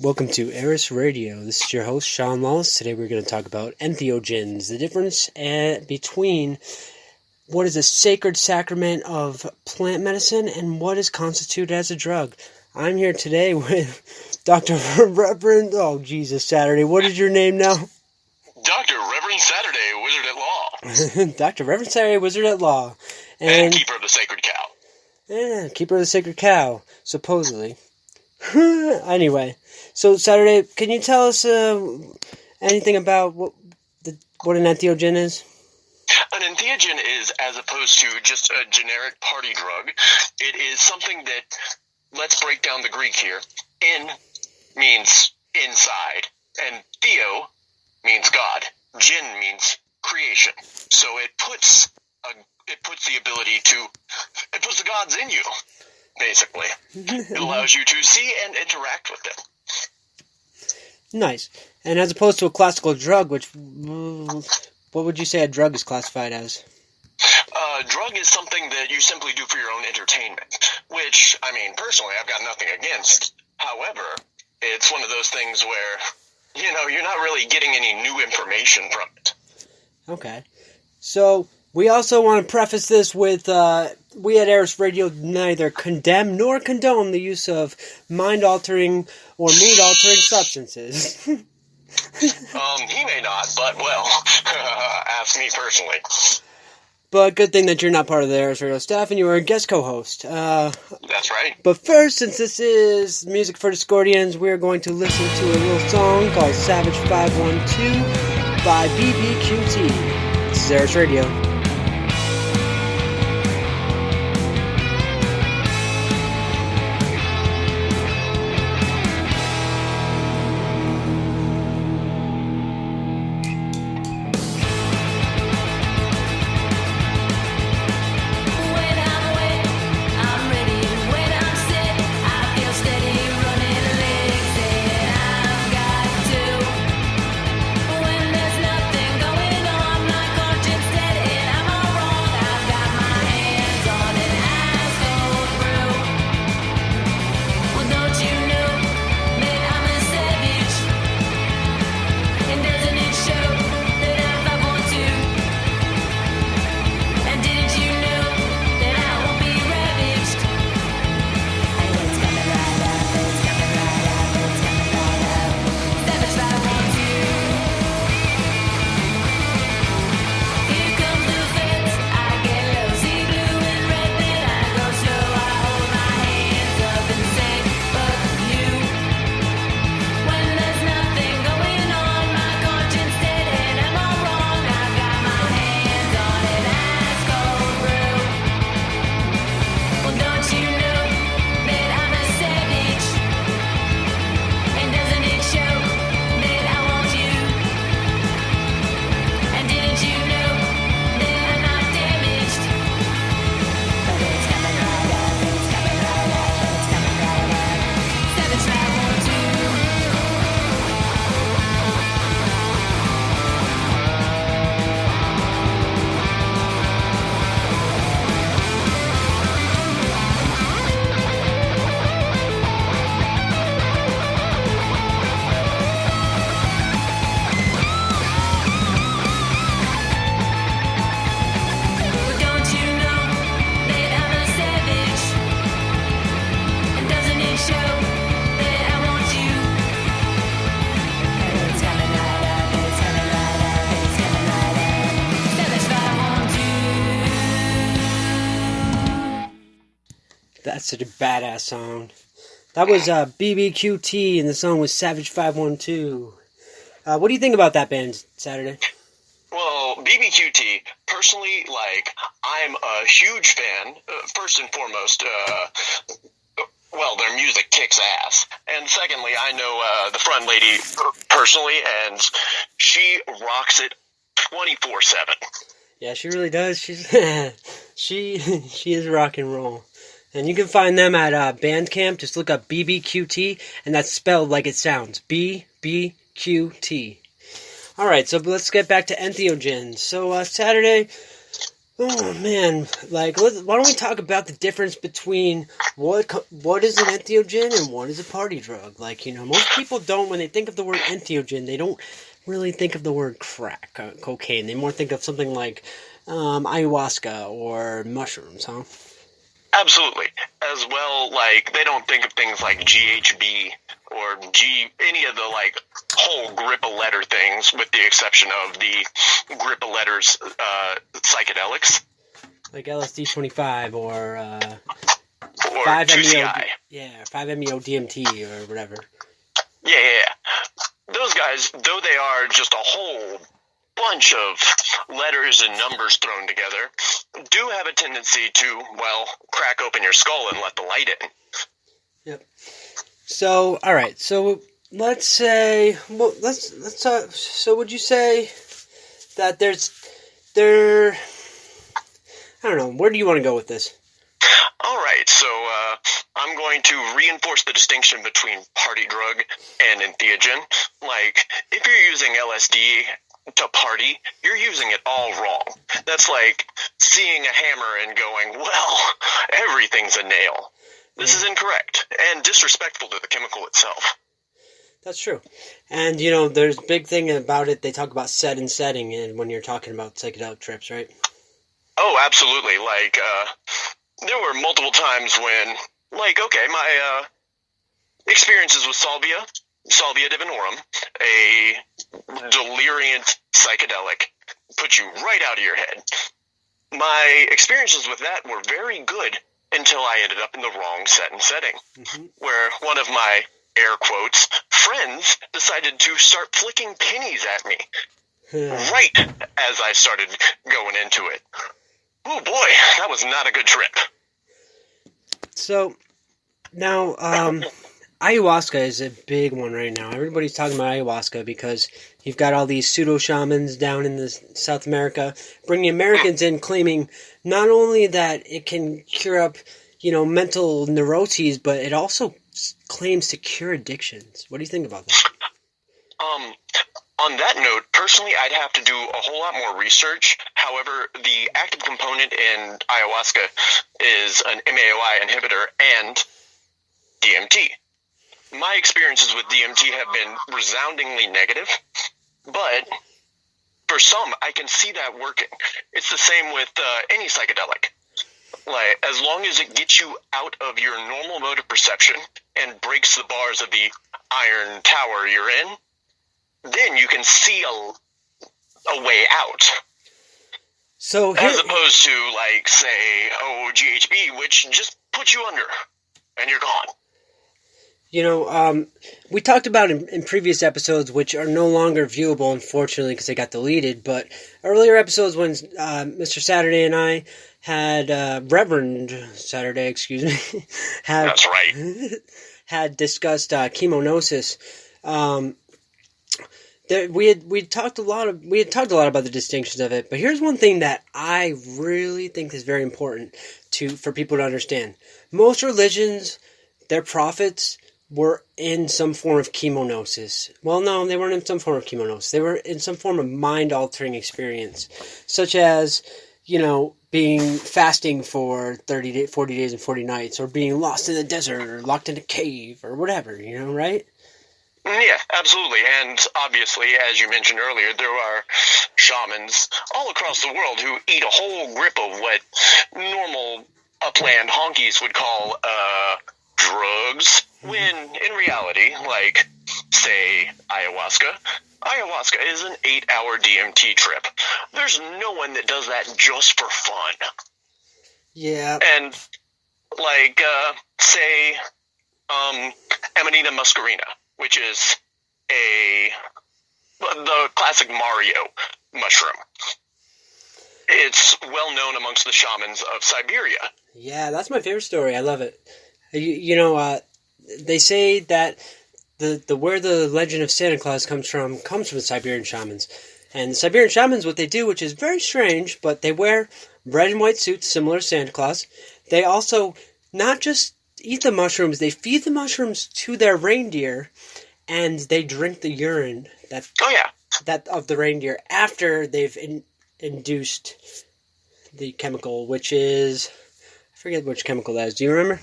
Welcome to Eris Radio. This is your host, Sean Lawless. Today we're going to talk about entheogens, the difference between what is a sacred sacrament of plant medicine and what is constituted as a drug. I'm here today with Dr. Reverend, Saturday. What is your name now? Dr. Reverend Sataruday, Wizard at Law. Dr. Reverend Sataruday, Wizard at Law. And Keeper of the Sacred Cow. Yeah, Keeper of the Sacred Cow, supposedly. Anyway, so Saturday, can you tell us anything about what an entheogen is? An entheogen is, as opposed to just a generic party drug, it is something that, let's break down the Greek here. En means inside, and theo means God. Gen means creation. So it puts the gods in you. Basically. It allows you to see and interact with them. Nice. And as opposed to a classical drug, what would you say a drug is classified as? A drug is something that you simply do for your own entertainment, which, personally, I've got nothing against. However, it's one of those things where, you're not really getting any new information from it. Okay. So, we also want to preface this with, we at Eris Radio neither condemn nor condone the use of mind-altering or mood-altering substances. He may not, but, ask me personally. But good thing that you're not part of the Eris Radio staff and you are a guest co-host. That's right. But first, since this is Music for Discordians, we're going to listen to a little song called Savage 512 by BBQT. This is Eris Radio. That's such a badass song. That was BBQT, and the song was Savage 512. What do you think about that band, Saturday? Well, BBQT, personally, I'm a huge fan. First and foremost, their music kicks ass. And secondly, I know the front lady personally, and she rocks it 24/7. Yeah, she really does. She's she is rock and roll. And you can find them at Bandcamp. Just look up BBQT, and that's spelled like it sounds. BBQT. Alright, so let's get back to entheogens. So, Saturday, Oh man, why don't we talk about the difference between what is an entheogen and what is a party drug? Most people don't, when they think of the word entheogen, they don't really think of the word crack, cocaine. They more think of something like ayahuasca or mushrooms, huh? Absolutely. As well, they don't think of things like GHB or any of the, whole grip of letter things, with the exception of the grip of letters psychedelics. Like LSD-25 or 2CI. 5-MeO DMT or whatever. Yeah. Those guys, though they are just a whole bunch of letters and numbers thrown together, do have a tendency to, crack open your skull and let the light in. Yep. So, all right. So let's say, so would you say that I don't know, where do you want to go with this? All right. So I'm going to reinforce the distinction between party drug and entheogen. If you're using LSD to party, you're using it all wrong. That's like seeing a hammer and going, everything's a nail. This is incorrect and disrespectful to the chemical itself. That's true. And, there's a big thing about it. They talk about set and setting when you're talking about psychedelic trips, right? Oh, absolutely. There were multiple times when, my experiences with Salvia divinorum, a deliriant psychedelic, put you right out of your head. My experiences with that were very good until I ended up in the wrong set and setting, where one of my, air quotes, friends decided to start flicking pennies at me right as I started going into it. Oh boy, that was not a good trip. So, now, ayahuasca is a big one right now. Everybody's talking about ayahuasca because you've got all these pseudo-shamans down in South America bringing Americans in, claiming not only that it can cure up, mental neuroses, but it also claims to cure addictions. What do you think about that? On that note, personally, I'd have to do a whole lot more research. However, the active component in ayahuasca is an MAOI inhibitor and DMT. My experiences with DMT have been resoundingly negative, but for some, I can see that working. It's the same with any psychedelic. As long as it gets you out of your normal mode of perception and breaks the bars of the iron tower you're in, then you can see a way out. So as opposed to, say, GHB, which just puts you under, and you're gone. We talked about in previous episodes, which are no longer viewable, unfortunately, because they got deleted, but earlier episodes when Mr. Saturday and I had, Reverend Sataruday, That's right. had discussed chemonosis. We had talked a lot about the distinctions of it, but here's one thing that I really think is very important for people to understand. Most religions, their prophets were in some form of chemonosis. Well, no, they weren't in some form of chemonosis. They were in some form of mind-altering experience, such as, being fasting for 40 days and 40 nights, or being lost in the desert, or locked in a cave, or whatever, right? Yeah, absolutely. And obviously, as you mentioned earlier, there are shamans all across the world who eat a whole grip of what normal upland honkies would call drugs, when in reality, say, ayahuasca is an 8-hour DMT trip. There's no one that does that just for fun. Yeah. And, say, Amanita muscarina, which is the classic Mario mushroom. It's well known amongst the shamans of Siberia. Yeah, that's my favorite story. I love it. They say that where the legend of Santa Claus comes from the Siberian shamans. And the Siberian shamans, what they do, which is very strange, but they wear red and white suits similar to Santa Claus. They also not just eat the mushrooms, they feed the mushrooms to their reindeer, and they drink the urine that of the reindeer after they've induced the chemical, which is... I forget which chemical that is. Do you remember?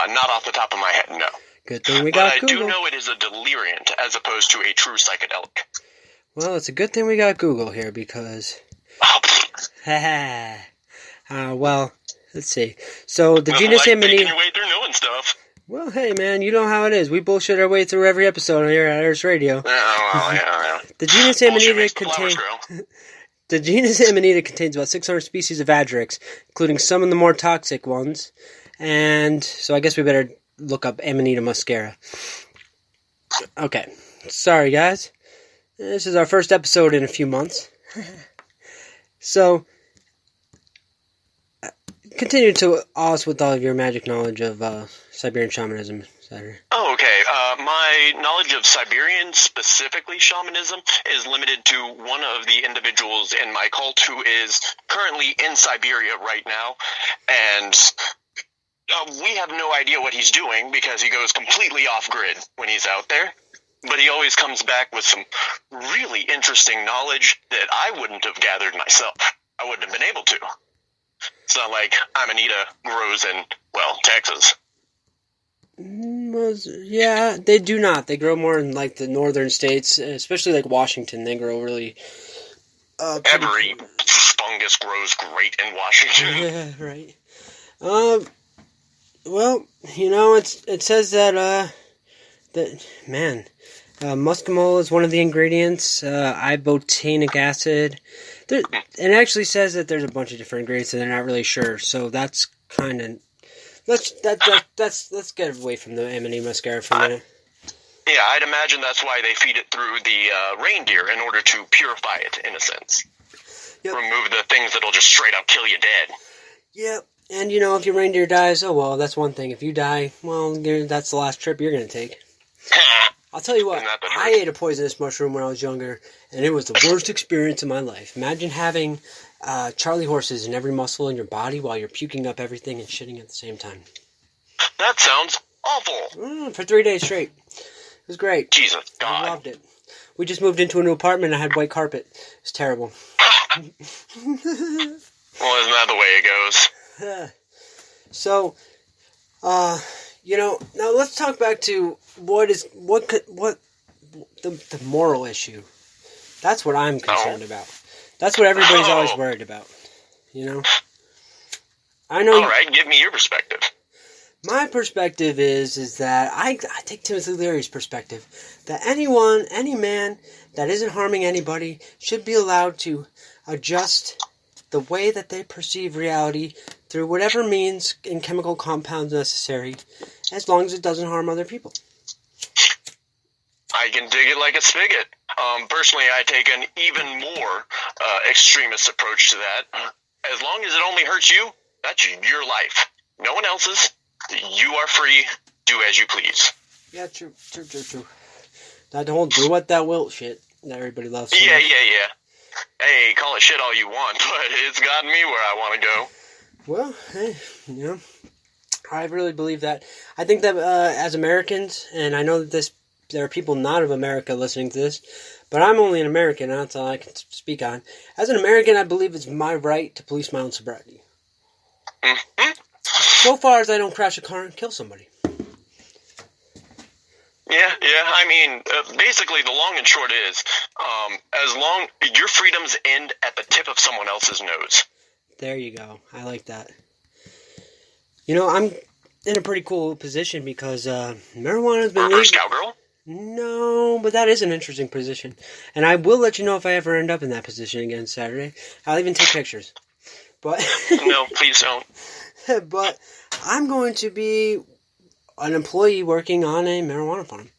Not off the top of my head, no. Good thing we got Google. But I Google. do know it is a deliriant as opposed to a true psychedelic. Well, it's a good thing we got Google here because... well, let's see. So, the genus Amanita... your way through knowing stuff. Well, hey, man, you know how it is. We bullshit our way through every episode here at Earth Radio. Yeah. The genus Amanita contains... The genus Amanita contains about 600 species of Adrix, including some of the more toxic ones. And so I guess we better look up Amanita muscaria. Okay. Sorry, guys. This is our first episode in a few months. So, continue to awe us with all of your magic knowledge of Siberian shamanism, Saturday. Oh, okay. My knowledge of Siberian, specifically shamanism, is limited to one of the individuals in my cult who is currently in Siberia right now, and we have no idea what he's doing because he goes completely off-grid when he's out there, but he always comes back with some really interesting knowledge that I wouldn't have gathered myself. I wouldn't have been able to. It's not like Amanita grows in, well, Texas. Yeah, they do not. They grow more in, like, the northern states, especially, like, Washington. They grow really... Every fungus grows great in Washington. Yeah, right. Well, you know, it says that muscimol is one of the ingredients, ibotenic acid. It actually says that there's a bunch of different ingredients and they're not really sure, so that's kind of... Let's get away from the Amanita muscaria for a minute. Yeah, I'd imagine that's why they feed it through the reindeer in order to purify it, in a sense. Yep. Remove the things that'll just straight up kill you dead. Yep, and you know, if your reindeer dies, oh well, that's one thing. If you die, well, that's the last trip you're going to take. I'll tell you what, I ate a poisonous mushroom when I was younger, and it was the worst experience of my life. Imagine having Charlie horses in every muscle in your body while you're puking up everything and shitting at the same time. That sounds awful. For 3 days straight. It was great. Jesus God. I loved it. We just moved into a new apartment and I had white carpet. It was terrible. Well, isn't that the way it goes? So, you know, now let's talk back to the moral issue. That's what I'm concerned about. That's what everybody's always worried about. You know? I know. All right, give me your perspective. My perspective is that I take Timothy Leary's perspective that any man that isn't harming anybody should be allowed to adjust the way that they perceive reality through whatever means and chemical compounds necessary, as long as it doesn't harm other people. I can dig it like a spigot. Personally, I take an even more extremist approach to that. As long as it only hurts you, that's your life. No one else's. You are free. Do as you please. Yeah, true. That whole do what thou wilt shit that everybody loves. Yeah. Hey, call it shit all you want, but it's gotten me where I want to go. Well, hey, you know, I really believe that. I think that as Americans, and I know that there are people not of America listening to this, but I'm only an American, and that's all I can speak on. As an American, I believe it's my right to police my own sobriety. Mm-hmm. So far as I don't crash a car and kill somebody. Yeah. I mean, basically, the long and short is, your freedoms end at the tip of someone else's nose. There you go. I like that. You know, I'm in a pretty cool position because marijuana's been Reverse cowgirl? No, but that is an interesting position. And I will let you know if I ever end up in that position again Saturday. I'll even take pictures. But no, please don't. But I'm going to be an employee working on a marijuana farm.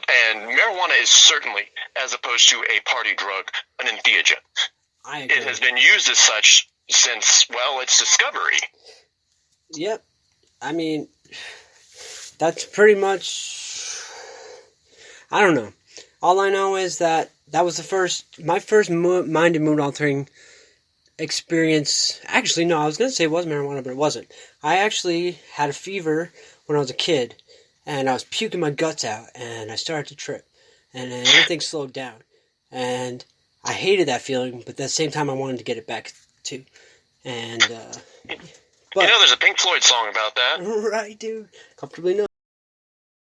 And marijuana is certainly, as opposed to a party drug, an entheogen. I agree. It has been used as such since, well, its discovery. Yep. I mean, that's pretty much... I don't know. All I know is that was my first mind and mood altering experience. Actually, no, I was going to say it was marijuana, but it wasn't. I actually had a fever when I was a kid, and I was puking my guts out, and I started to trip, and then everything slowed down, and I hated that feeling, but at the same time I wanted to get it back too. And, But, there's a Pink Floyd song about that. Right, dude. Comfortably numb.